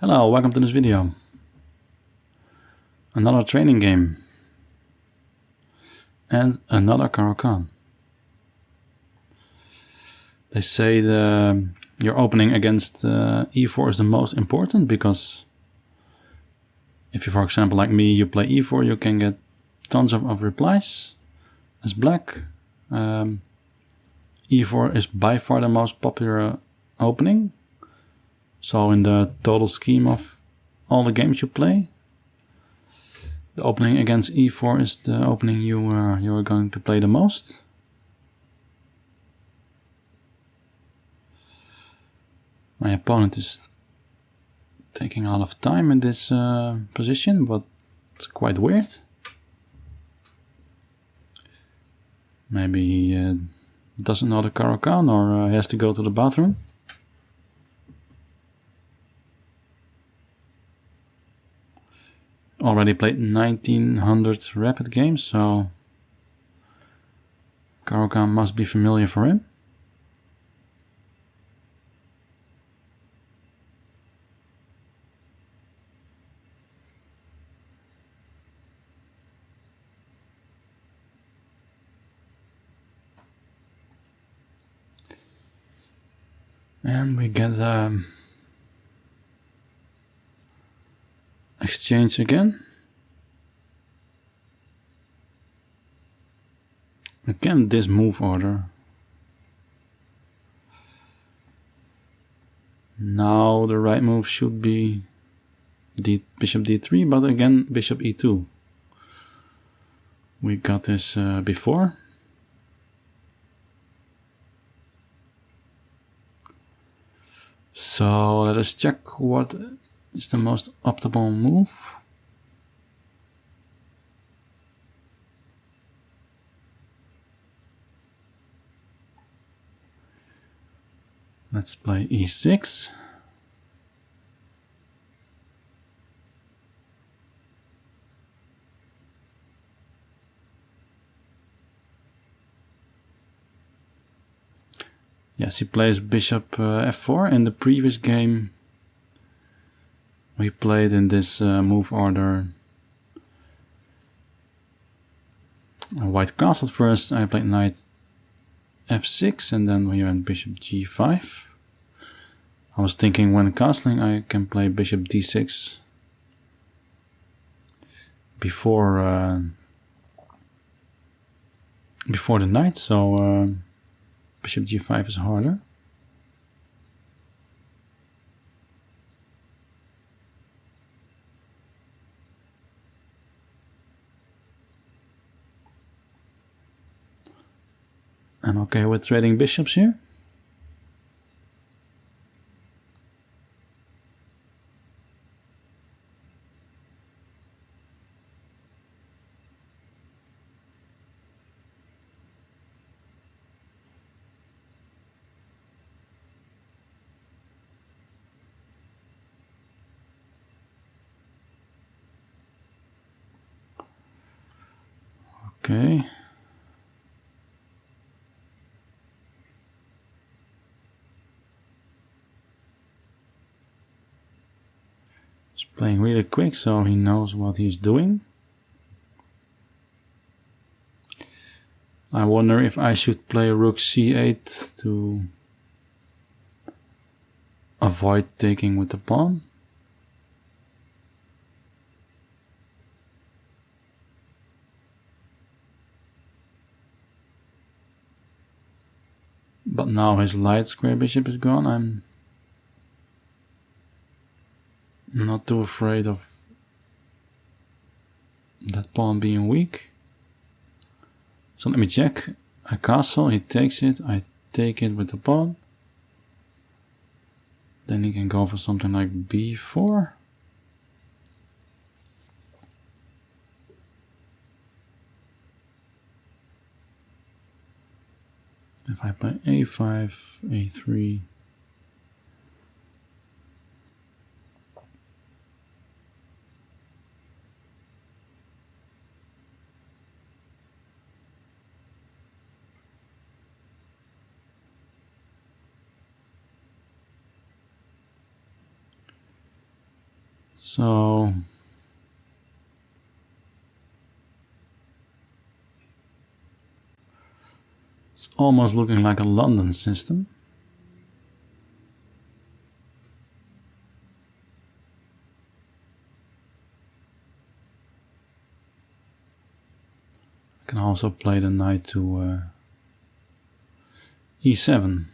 Hello, welcome to this video. Another training game. And another Caro-Kann. They say your opening against e4 is the most important because if you, for example, like me, you play e4, you can get tons of replies as black. E4 is by far the most popular opening. So in the total scheme of all the games you play, the opening against e4 is the opening you are going to play the most. My opponent is taking a lot of time in this position, but it's quite weird. Maybe he doesn't know the Caro-Kann or he has to go to the bathroom. Already played 1900 rapid games, so Caro-Kann must be familiar for him. And we get exchange again. Again, this move order. Now the right move should be bishop d3, but again bishop e2. We got this before. So let us check what is the most optimal move. Let's play e6. Yes, he plays bishop f4. In the previous game we played in this move order white castled first. I played knight f6 and then we went bishop g5. I was thinking when castling I can play bishop d6 before the knight, so bishop g5 is harder. I'm okay with trading bishops here. Okay. He's playing really quick, so he knows what he's doing. I wonder if I should play rook c8 to avoid taking with the pawn. But now his light square bishop is gone. I'm not too afraid of that pawn being weak. So let me check. I castle, he takes it, I take it with the pawn. Then he can go for something like b4. If I play a5, a3. So it's almost looking like a London system. I can also play the knight to e7.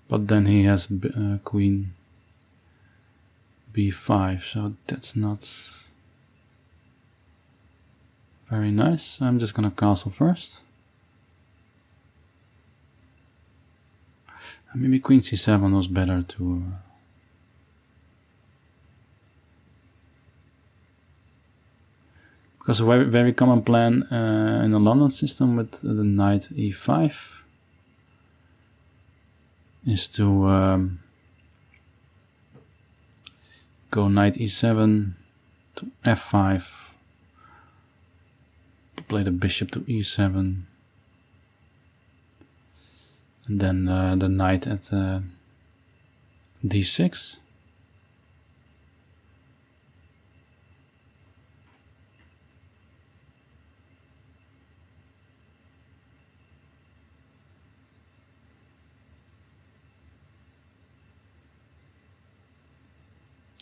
But then he has queen b5, so that's not very nice. I'm just gonna castle first. Maybe queen c7 was better to... because a very, very common plan in the London system with the knight e5 is to go knight e7 to f5, to play the bishop to e7, and then the knight at d6.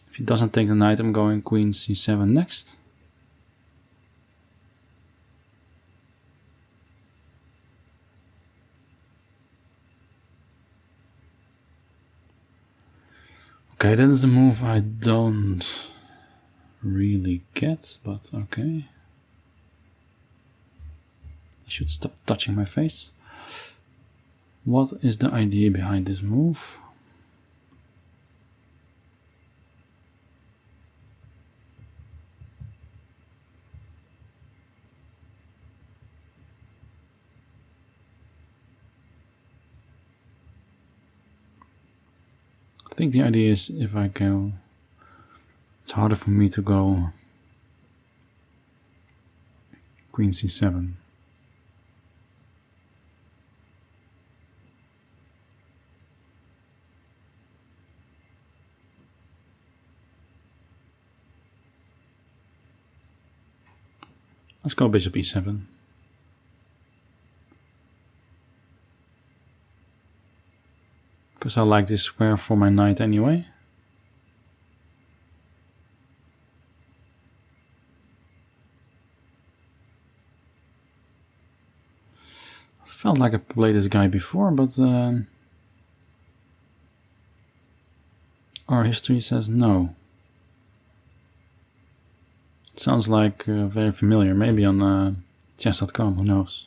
If he doesn't take the knight, I'm going queen c7 next. Okay, that is a move I don't really get, but okay. I should stop touching my face. What is the idea behind this move? I think the idea is if I go, it's harder for me to go queen c7. Let's go bishop e7. Because I like this square for my knight anyway. Felt like I played this guy before, but our history says no. It sounds like very familiar, maybe on chess.com, who knows.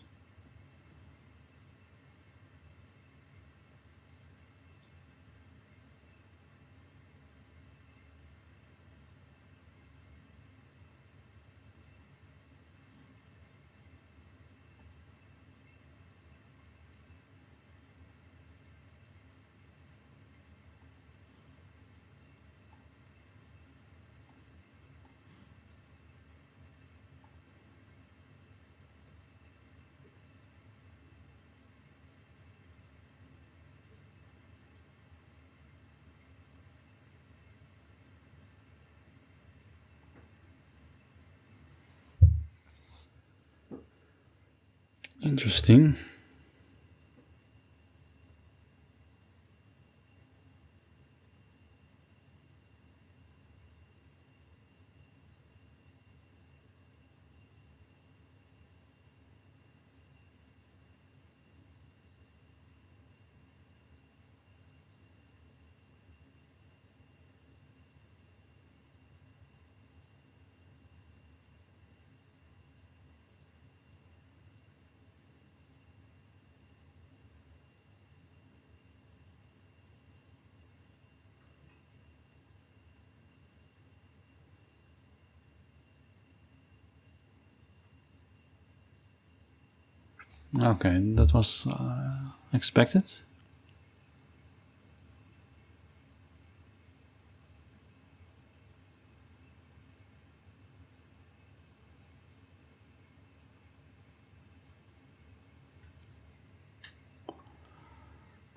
Interesting. Okay, that was expected.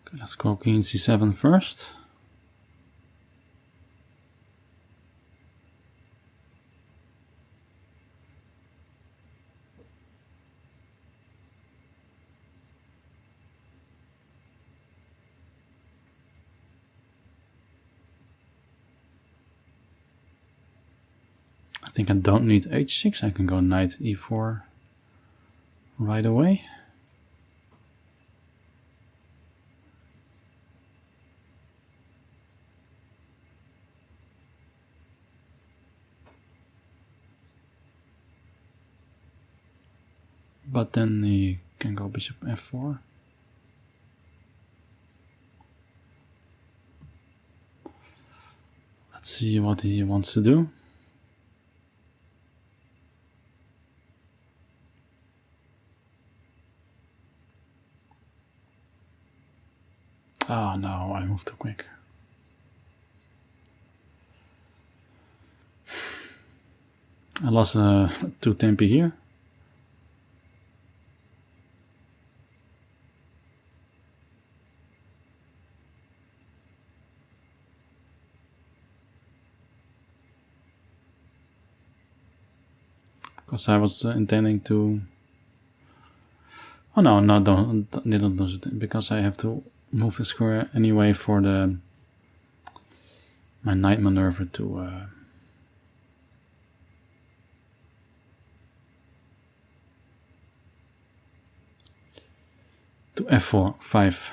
Okay, let's go queen c7 first. think I don't need h6. I can go knight e4 right away. But then he can go bishop f4. Let's see what he wants to do. Oh no, I moved too quick. I lost 2 tempi here. Because I was intending to... Oh no, didn't lose it, because I have to move the square anyway for my knight maneuver to f4, 5.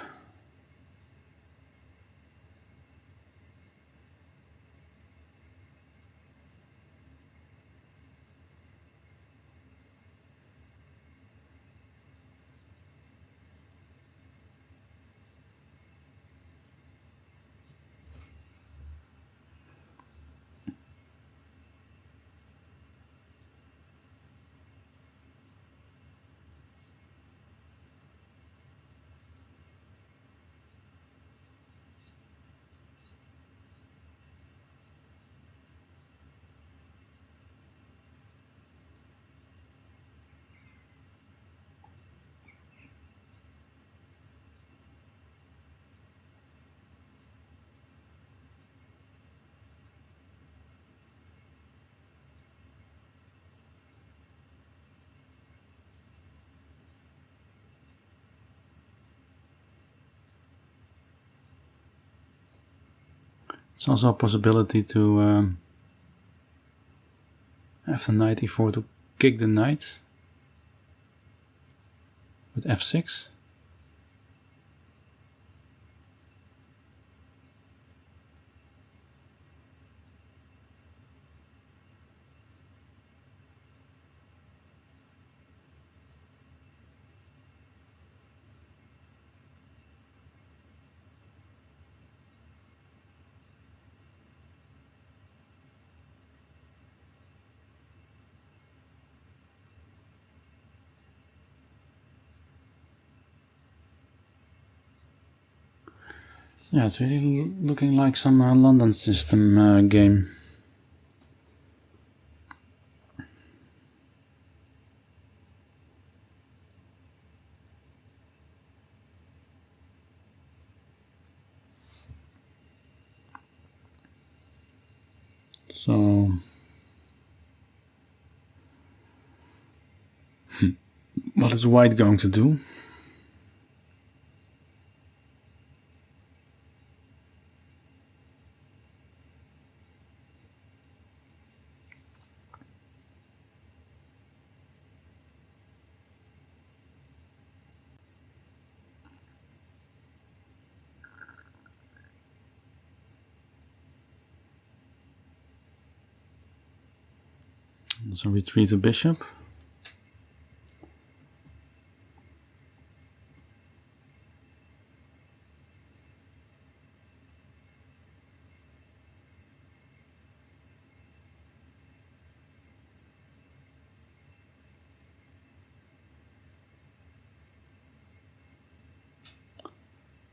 It's also a possibility to have the knight e4 to kick the knight with f6. Yeah, it's really looking like some London system game. So, what is white going to do? So retreat the bishop.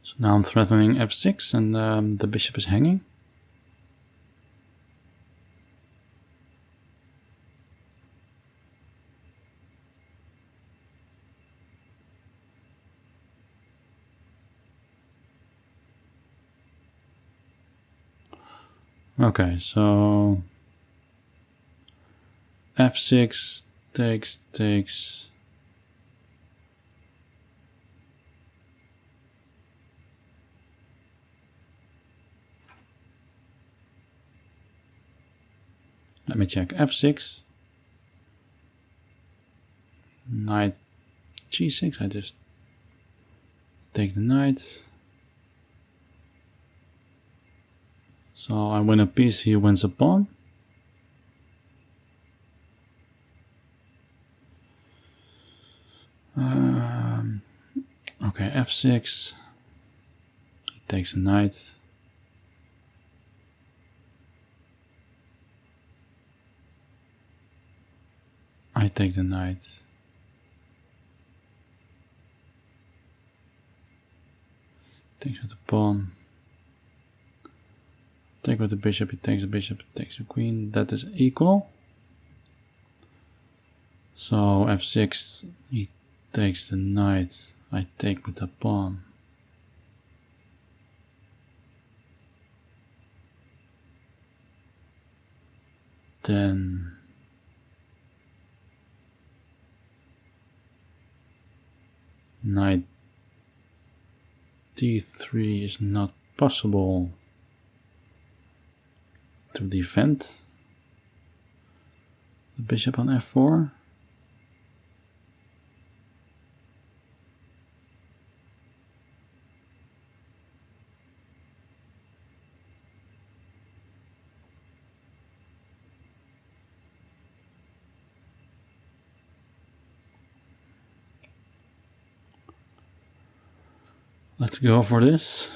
So now I'm threatening f6 and the bishop is hanging. Okay, so f6 takes. Let me check. F6. Knight G6. I just take the knight. So I win a piece, he wins a pawn. Okay, F6. He takes a knight. I take the knight. Takes with the pawn. Take with the bishop, he takes the bishop, takes the queen. That is equal. So F6, he takes the knight. I take with the pawn. Then knight D3 is not possible to defend the bishop on F4. Let's go for this.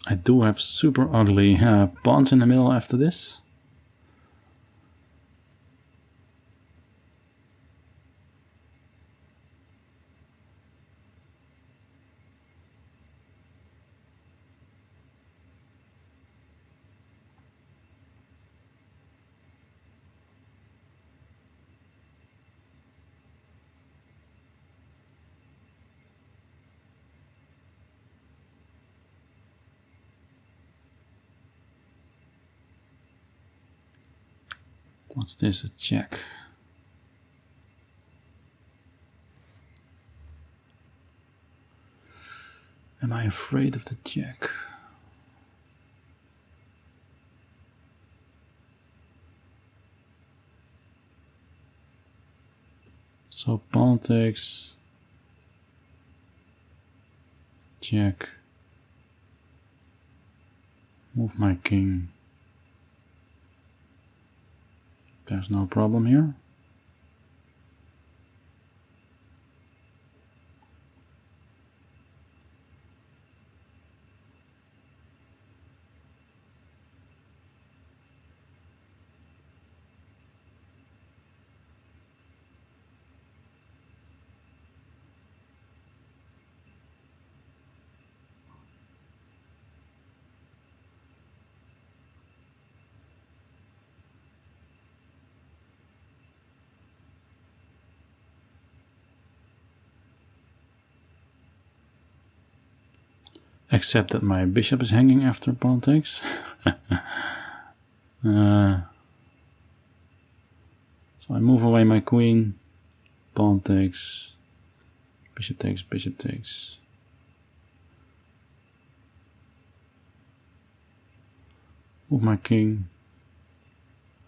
I do have super ugly pawns in the middle after this. What's this? A check. Am I afraid of the check? So pawn takes. Check. Move my king. There's no problem here. Except that my bishop is hanging after pawn takes. So I move away my queen. Pawn takes. Bishop takes, bishop takes. Move my king.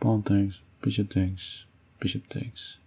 Pawn takes, bishop takes, bishop takes.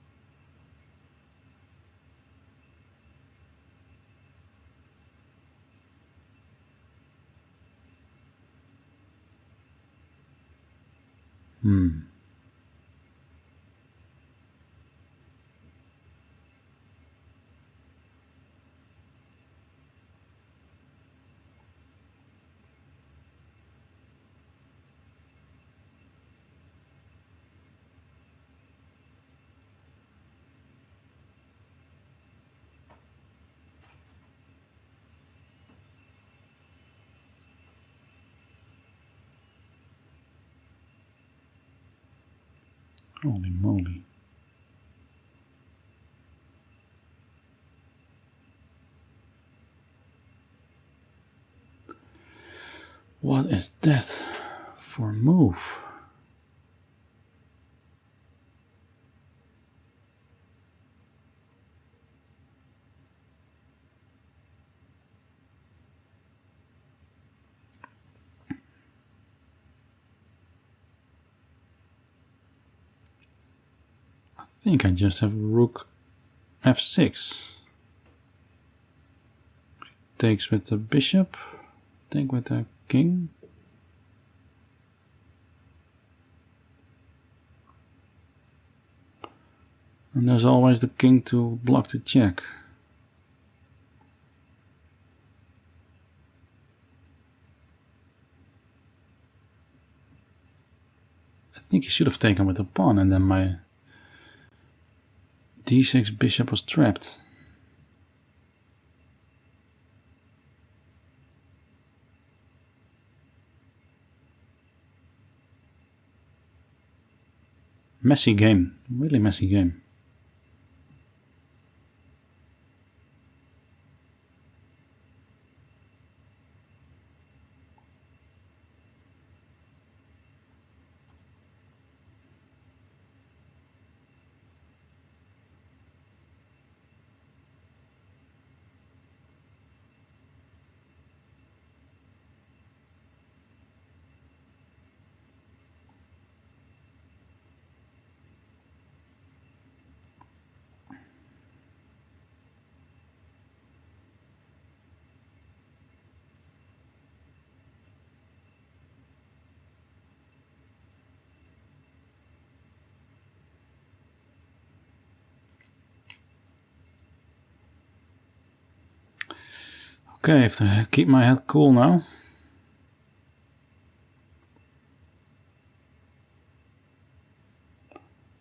Holy moly. What is that for a move? I think I just have rook f6. Takes with the bishop, take with the king. And there's always the king to block the check. I think he should have taken with the pawn, and then my d6 bishop was trapped. Messy game, really messy game. Okay, I have to keep my head cool now.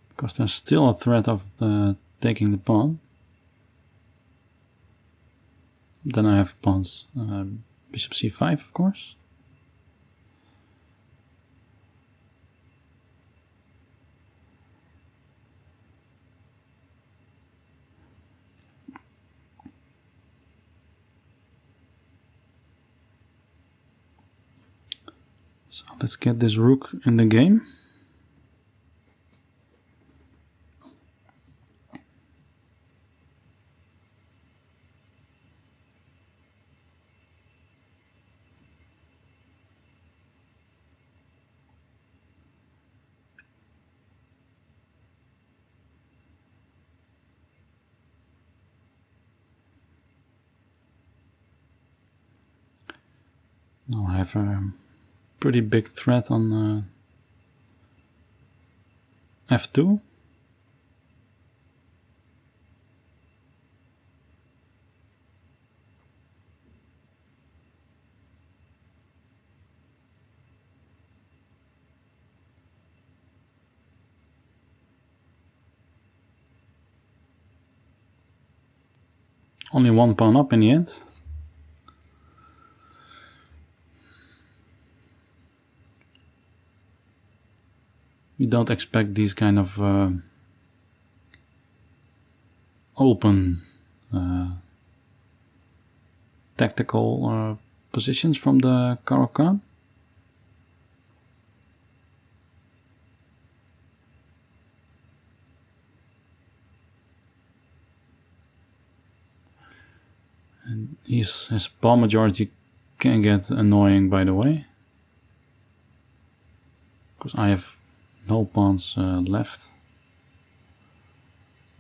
Because there's still a threat of taking the pawn. Then I have pawns, bishop c5 of course. So let's get this rook in the game. Now I have a pretty big threat on f2. Only one pawn up in the end. You don't expect these kind of open tactical positions from the Caro-Kann. And his pawn majority can get annoying, by the way, because I have no pawns left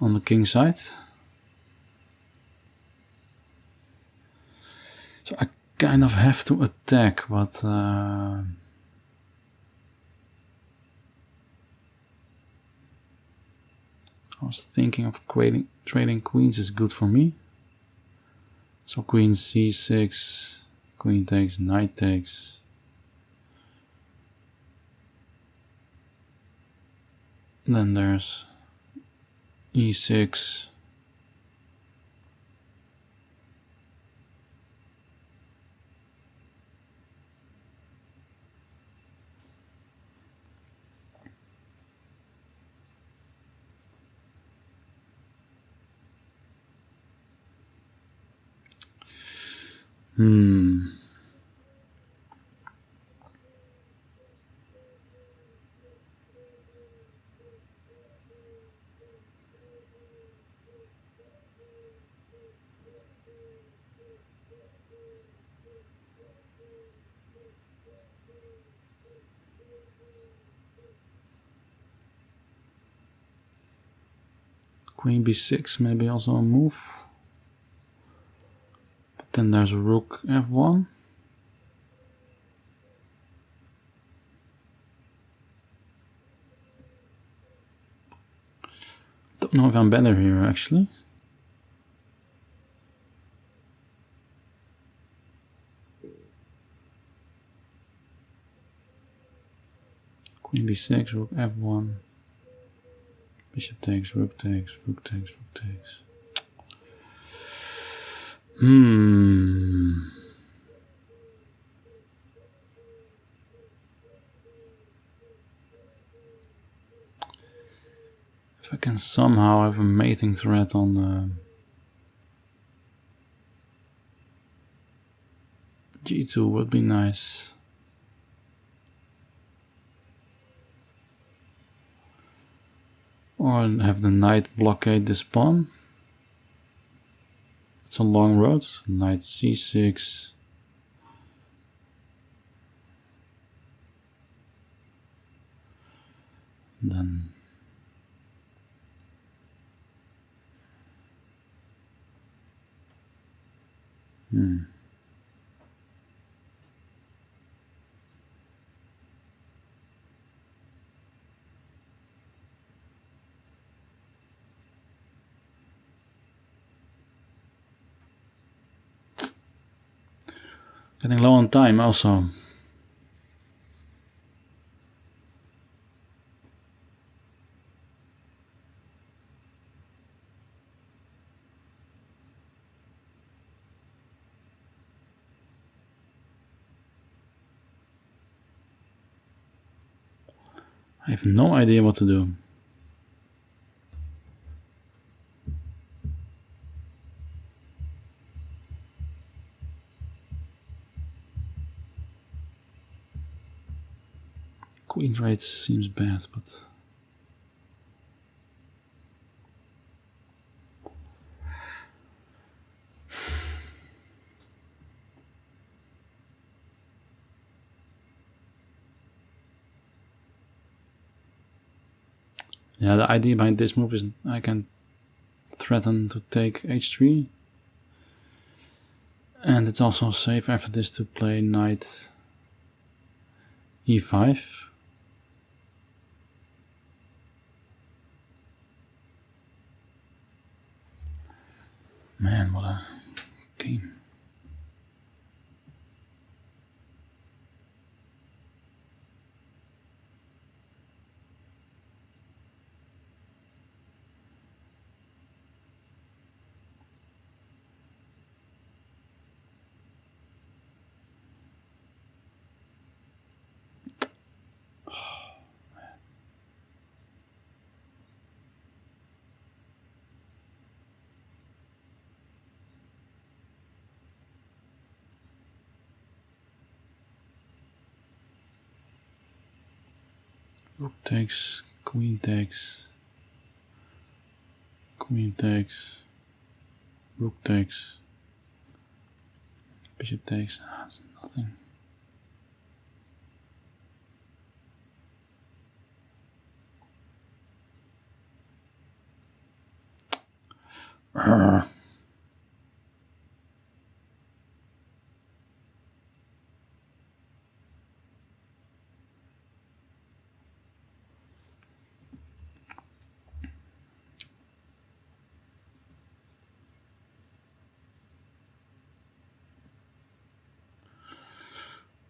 on the king side. So I kind of have to attack, but I was thinking of trading queens is good for me. So queen c6, queen takes, knight takes. Then there's e6. Queen b6, maybe also a move. But then there's rook f1. Don't know if I'm better here actually. Queen b6, rook f1. Bishop takes, rook takes, rook takes, rook takes. If I can somehow have a mating threat on the g2 would be nice. Or have the knight blockade this pawn. It's a long road. Knight c6. Then getting low on time also. I have no idea what to do. Queen trade seems bad, but yeah, the idea behind this move is I can threaten to take h3. And it's also safe after this to play knight e5. Man, what a game. Rook takes, queen takes, queen takes, rook takes, bishop takes. That's nothing.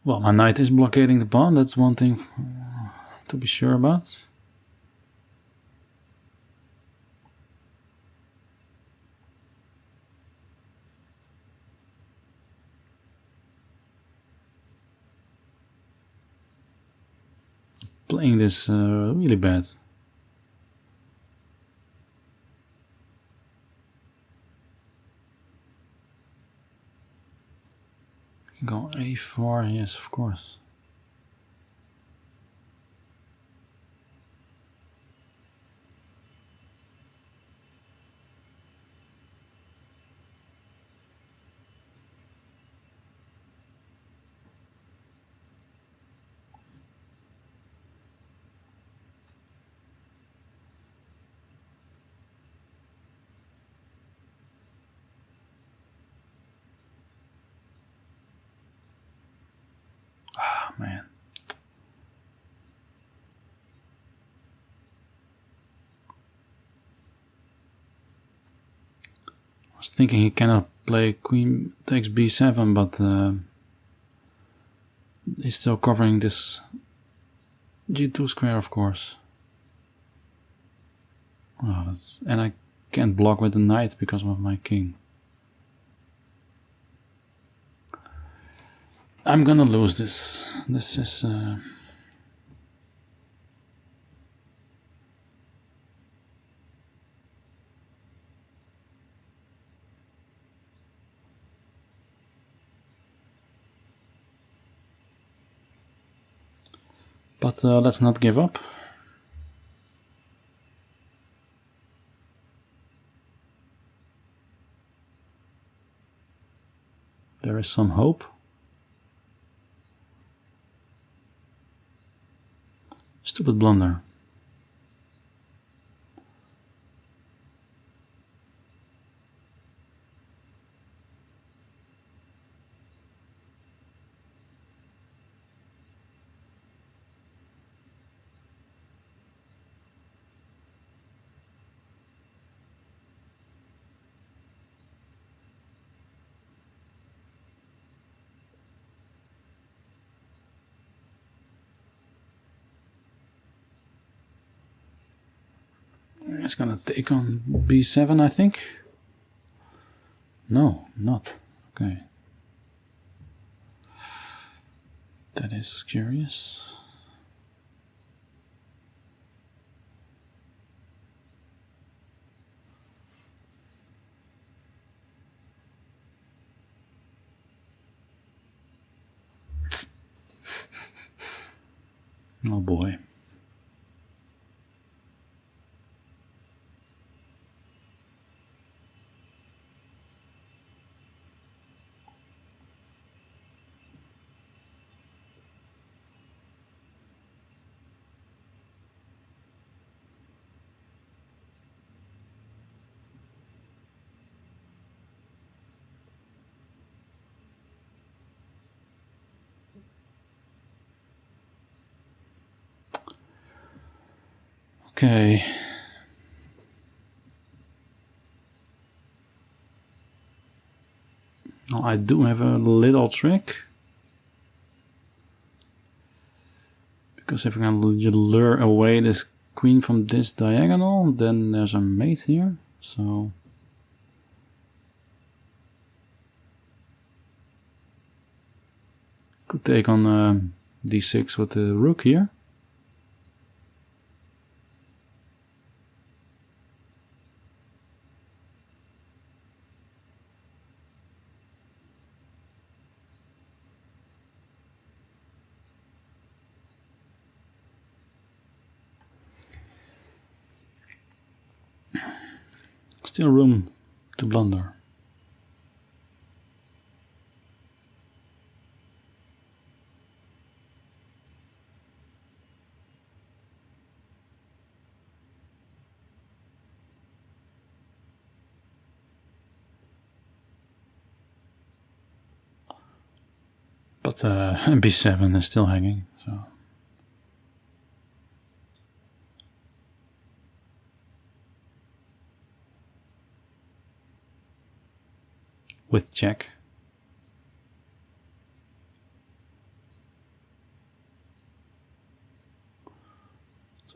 Well, my knight is blockading the pawn, that's one thing to be sure about. Playing this really bad. I can go a4, yes, of course. was thinking he cannot play queen takes b7, but he's still covering this g2 square, of course. Oh, and I can't block with the knight because of my king. I'm gonna lose this. This is... But let's not give up. There is some hope. Stupid blunder. It's gonna take on b7, I think. No, not. Okay. That is curious. Oh boy. Okay. Now I do have a little trick. Because if I can lure away this queen from this diagonal, then there's a mate here. So could take on d6 with the rook here. Still room to blunder. But b7 is still hanging, so... With check.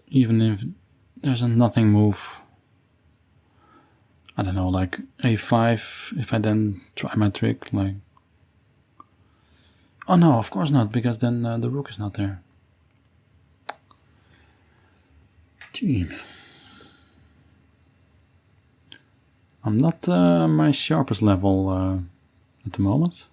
Even if there's a nothing move, I don't know, like a5, if I then try my trick, like... Oh no, of course not, because then the rook is not there. Gee. I'm not my sharpest level at the moment.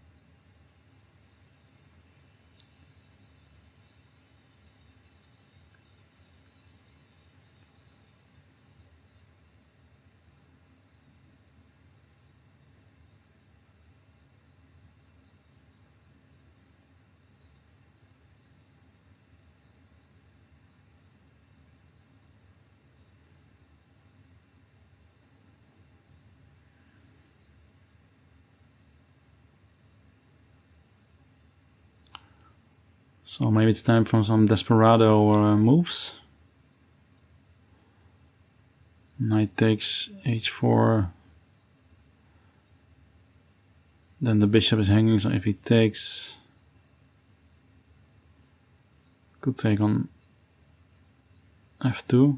So maybe it's time for some desperado moves. Knight takes h4. Then the bishop is hanging, so if he takes, could take on f2.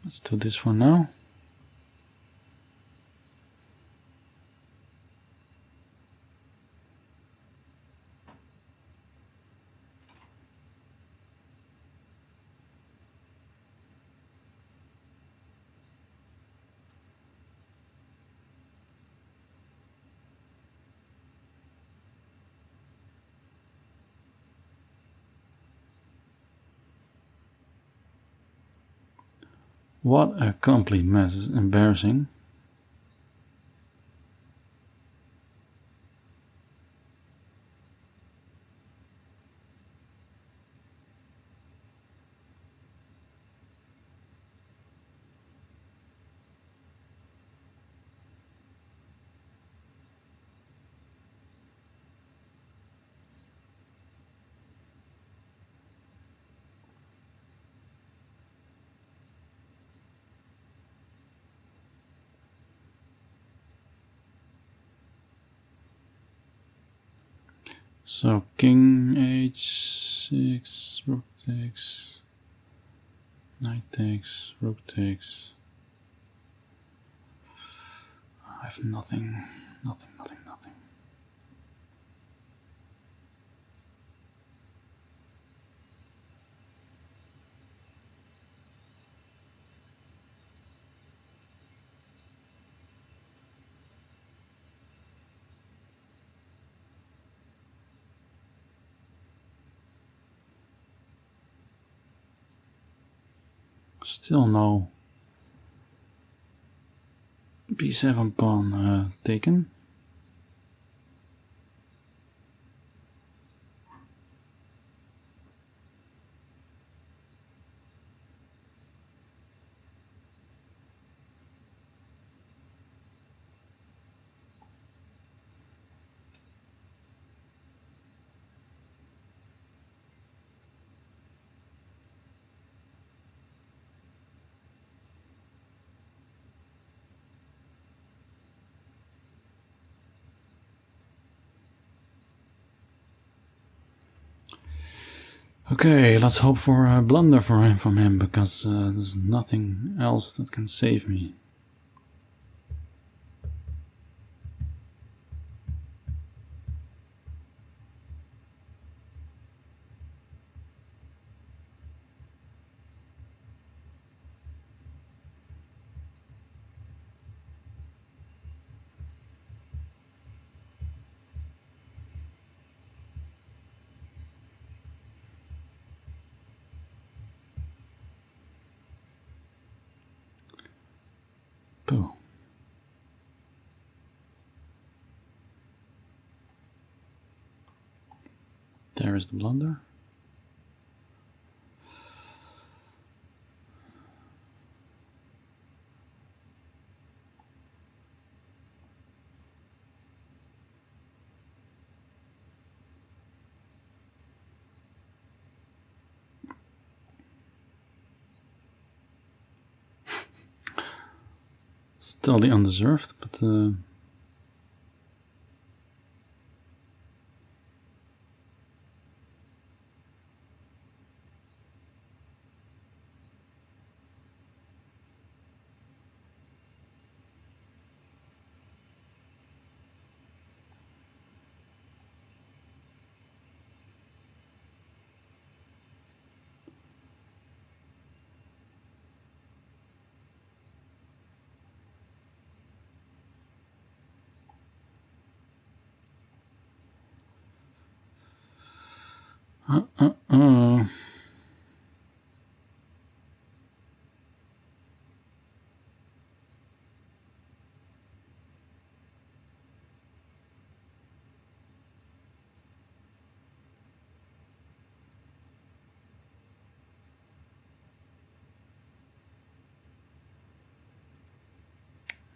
Let's do this for now. What a complete mess, it's embarrassing. So king h6, rook takes, knight takes, rook takes. I have nothing. Still no b7 pawn taken. Okay, let's hope for a blunder from him, because there's nothing else that can save me. Pooh. There is the blunder. It's totally undeserved, but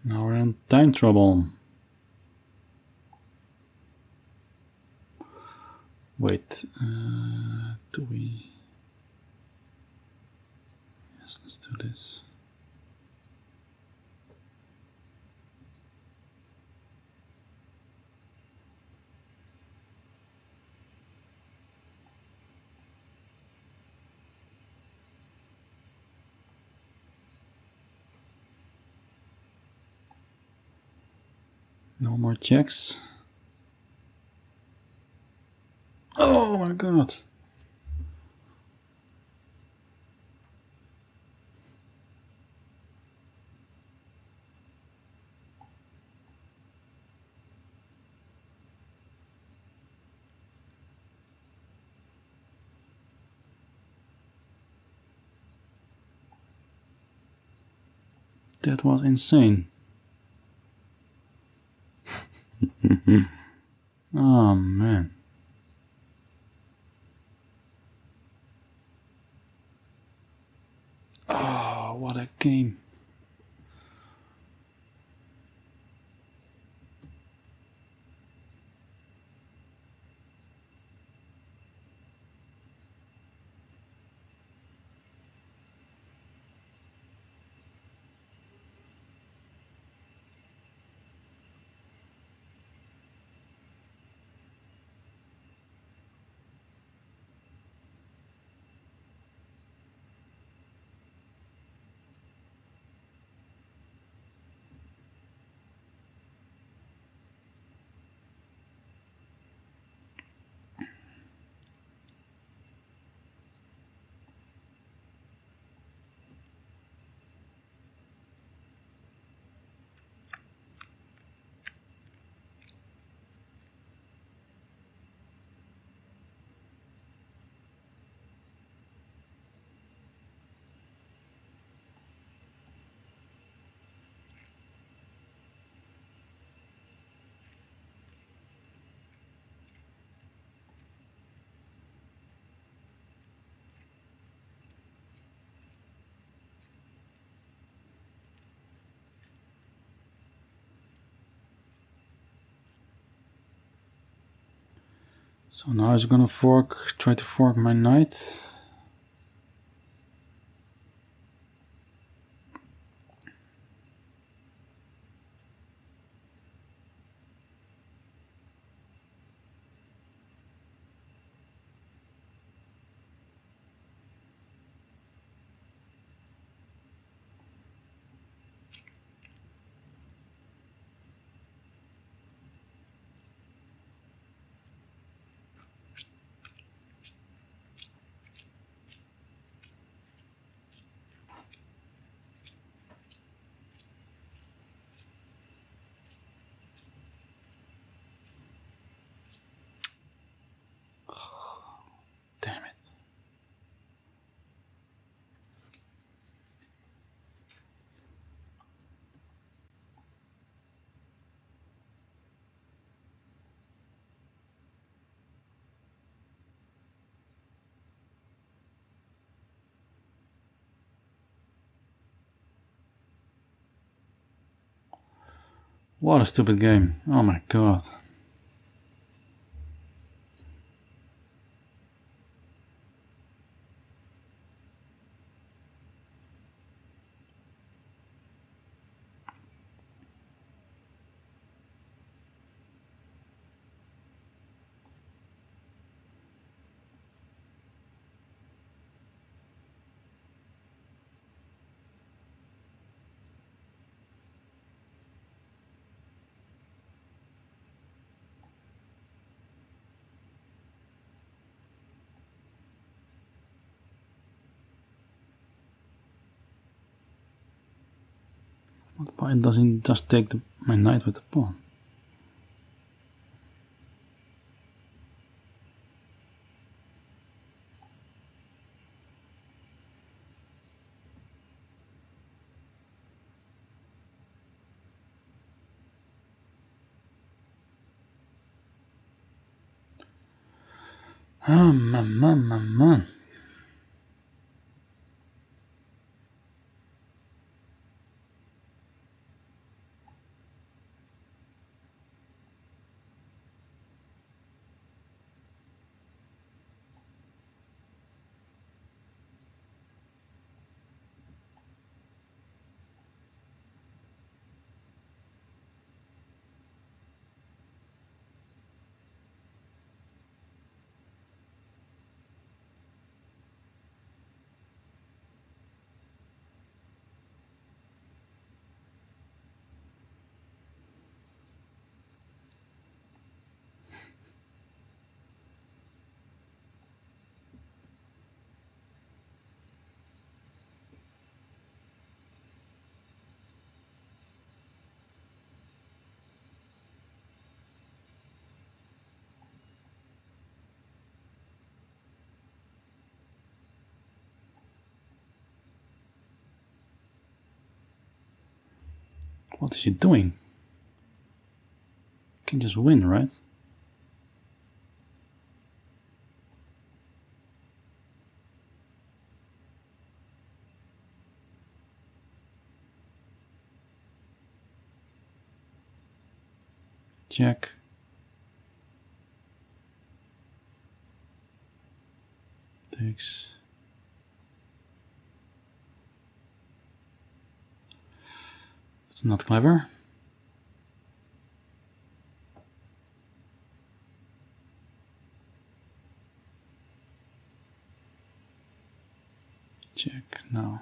now we're in time trouble. Wait, do we? Yes, let's do this. No more checks. Oh my god. That was insane. Oh man. Oh, what a game. So now he's gonna try to fork my knight. Damn it. What a stupid game. Oh my god. Why doesn't he just take my knight with the pawn? Oh man. What is he doing? Can just win, right? Check. Takes. It's not clever. Check now.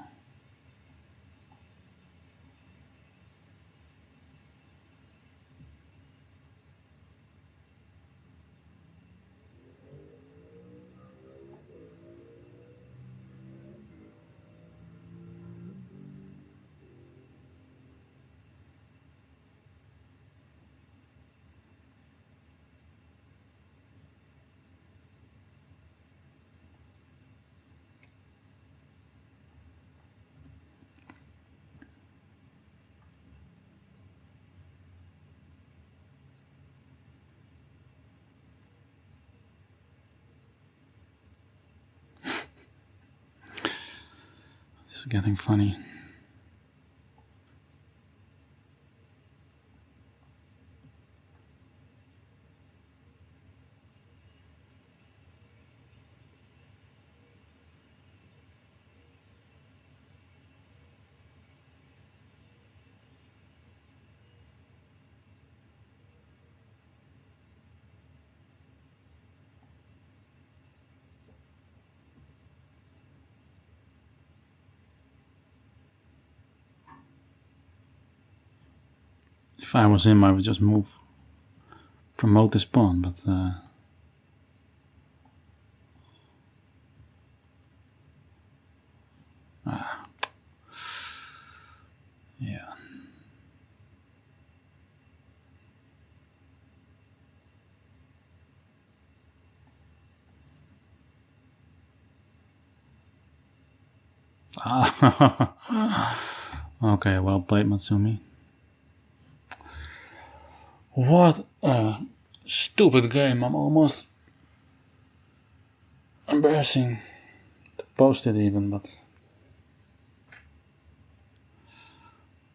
This is getting funny. If I was him, I would just promote this pawn, but yeah. Okay, well played, Matsumi. What a stupid game. I'm almost embarrassing to post it even, but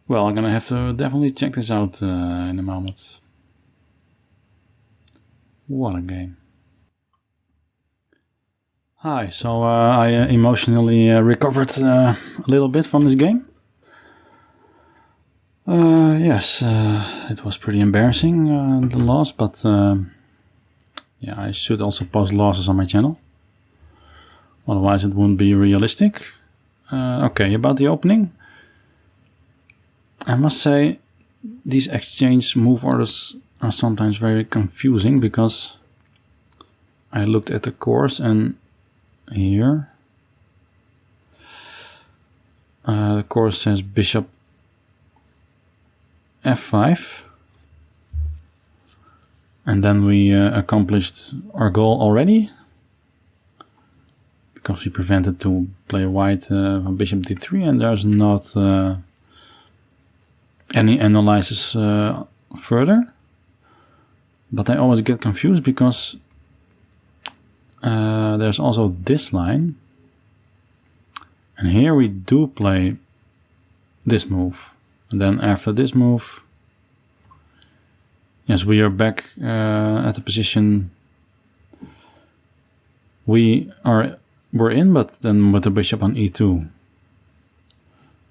well, I'm gonna have to definitely check this out in a moment. What a game. Hi, so I emotionally recovered a little bit from this game. Yes, it was pretty embarrassing, the loss, but yeah, I should also post losses on my channel. Otherwise it wouldn't be realistic. Okay, about the opening. I must say, these exchange move orders are sometimes very confusing, because I looked at the course and here the course says bishop f5, and then we accomplished our goal already, because we prevented to play white on bishop d3, and there's not any analysis further. But I always get confused, because there's also this line, and here we do play this move. And then after this move, yes, we are back at the position we're in, but then with the bishop on e2.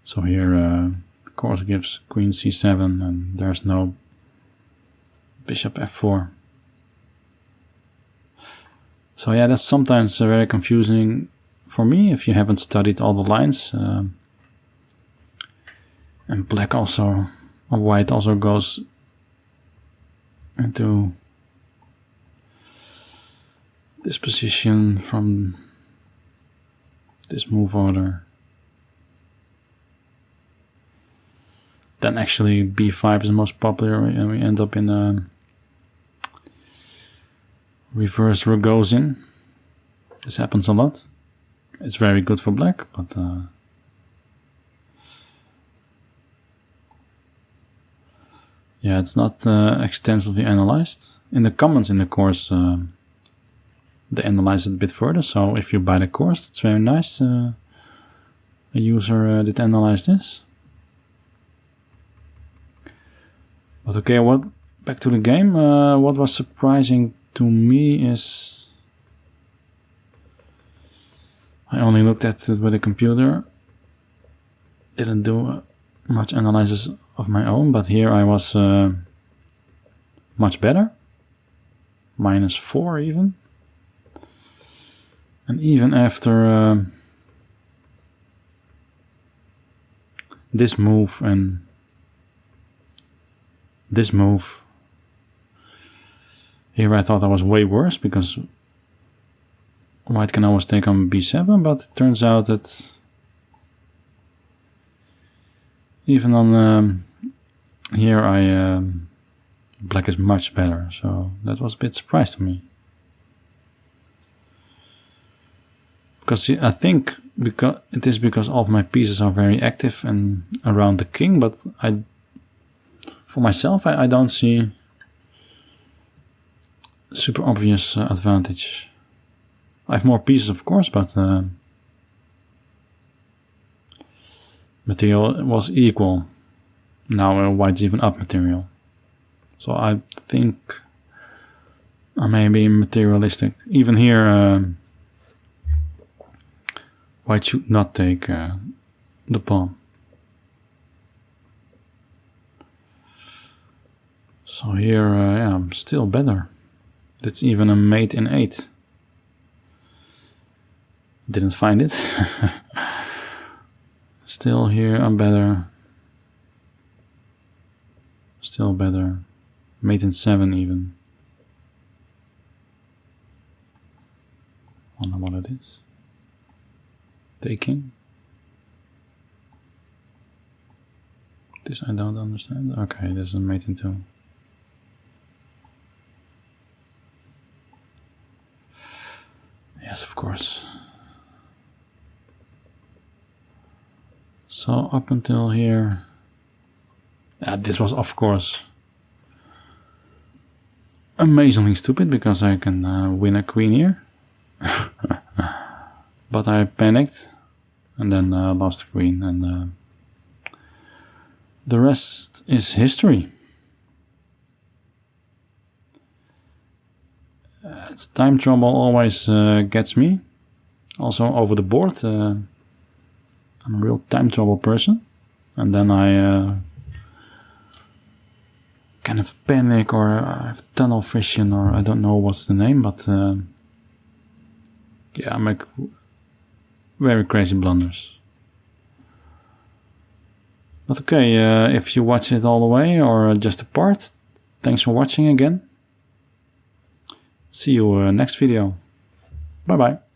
So here, of course, gives queen c7, and there's no bishop f4. So yeah, that's sometimes very confusing for me if you haven't studied all the lines. And black also, or white also goes into this position from this move order. Then actually b5 is the most popular, and we end up in a reverse Rogozin. This happens a lot. It's very good for black, but Yeah, it's not extensively analyzed. In the comments in the course, they analyze it a bit further. So if you buy the course, that's very nice. A user did analyze this. But okay, back to the game. What was surprising to me is I only looked at it with a computer. Didn't do much analysis of my own, but here I was much better. -4 even. And even after this move and this move, here I thought I was way worse because white can always take on b7, but it turns out that even on here black is much better, so that was a bit surprised to me. Because I think because all of my pieces are very active and around the king, but for myself I don't see super obvious advantage. I have more pieces, of course, but material was equal. Now white's even up material. So I think I may be materialistic. Even here, white should not take the pawn. So here, yeah, I'm still better. That's even a mate in 8. Didn't find it. Still here, I'm better. Still better. Mate in 7 even. Wonder what it is. Taking. This I don't understand. Okay, this is a mate in 2. Yes, of course. So up until here, this was of course amazingly stupid because I can win a queen here. But I panicked and then lost the queen, and the rest is history. It's time trouble always gets me. Also over the board, I'm a real time trouble person, and then I kind of panic, or I have tunnel vision, or I don't know what's the name, but yeah, I make very crazy blunders. But okay, if you watch it all the way or just a part, thanks for watching again. See you next video. Bye bye.